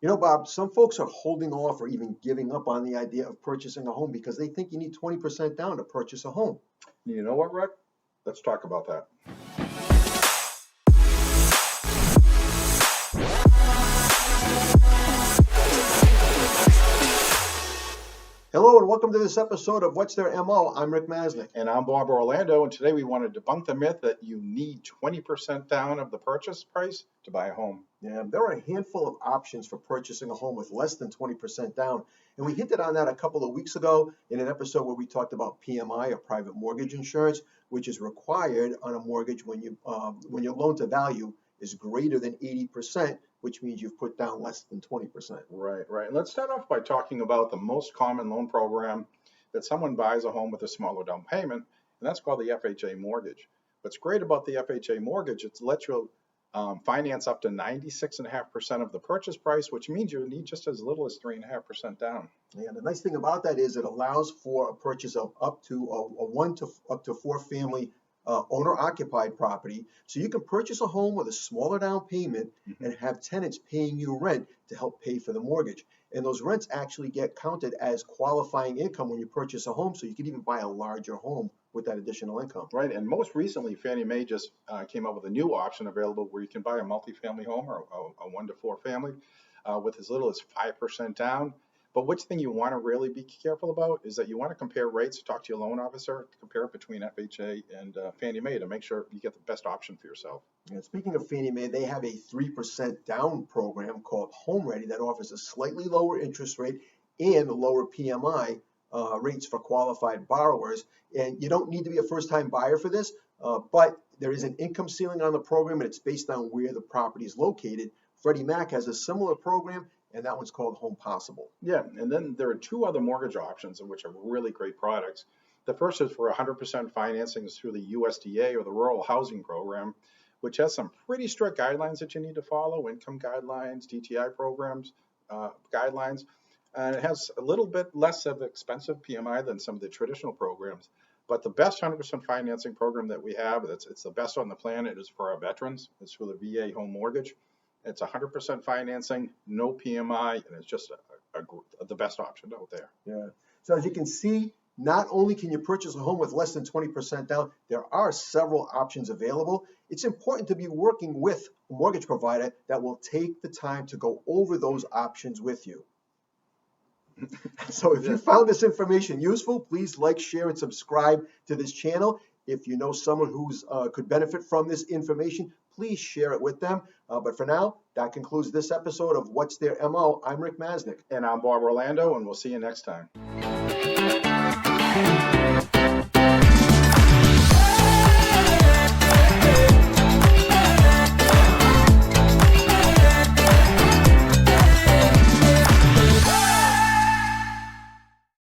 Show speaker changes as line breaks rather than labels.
You know, Bob, some folks are holding off or even giving up on the idea of purchasing a home because they think you need 20% down to purchase a home.
You know what, Rick? Let's talk about that.
Hello and welcome to this episode of What's Their MO. I'm Rick Masnick.
And I'm Bob Orlando, and today we want to debunk the myth that you need 20% down of the purchase price to buy a home.
Yeah, there are a handful of options for purchasing a home with less than 20% down. And we hinted on that a couple of weeks ago in an episode where we talked about PMI, or private mortgage insurance, which is required on a mortgage when your loan to value is greater than 80%, which means you've put down less than 20%.
Right. And let's start off by talking about the most common loan program that someone buys a home with a smaller down payment, and that's called the FHA mortgage. What's great about the FHA mortgage, it lets you finance up to 96.5% of the purchase price, which means you need just as little as 3.5% down.
Yeah, the nice thing about that is it allows for a purchase of up to a one to up to four family owner-occupied property. So you can purchase a home with a smaller down payment and have tenants paying you rent to help pay for the mortgage. And those rents actually get counted as qualifying income when you purchase a home, so you can even buy a larger home with that additional income.
Right, and most recently, Fannie Mae just came up with a new option available where you can buy a multifamily home or a 1 to 4 family with as little as 5% down. But which thing you want to really be careful about is that you want to compare rates, talk to your loan officer, compare it between FHA and Fannie Mae to make sure you get the best option for yourself.
And speaking of Fannie Mae, they have a 3% down program called Home Ready that offers a slightly lower interest rate and lower PMI rates for qualified borrowers. And you don't need to be a first-time buyer for this, but there is an income ceiling on the program, and it's based on where the property is located. Freddie Mac has a similar program, and that one's called Home Possible.
Yeah, and then there are two other mortgage options, which are really great products. The first is for 100% financing through the USDA or the Rural Housing Program, which has some pretty strict guidelines that you need to follow, income guidelines, DTI programs, guidelines, and it has a little bit less of expensive PMI than some of the traditional programs. But the best 100% financing program that we have, it's the best on the planet, is for our veterans. It's for the VA home mortgage. It's 100% financing, no PMI, and it's just the best option out there.
Yeah. So as you can see, not only can you purchase a home with less than 20% down, there are several options available. It's important to be working with a mortgage provider that will take the time to go over those options with you. So if you found this information useful, please like, share, and subscribe to this channel. If you know someone who's could benefit from this information, please share it with them. But for now, that concludes this episode of What's Their MO. I'm Rick Masnick.
And I'm Bob Orlando, and we'll see you next time.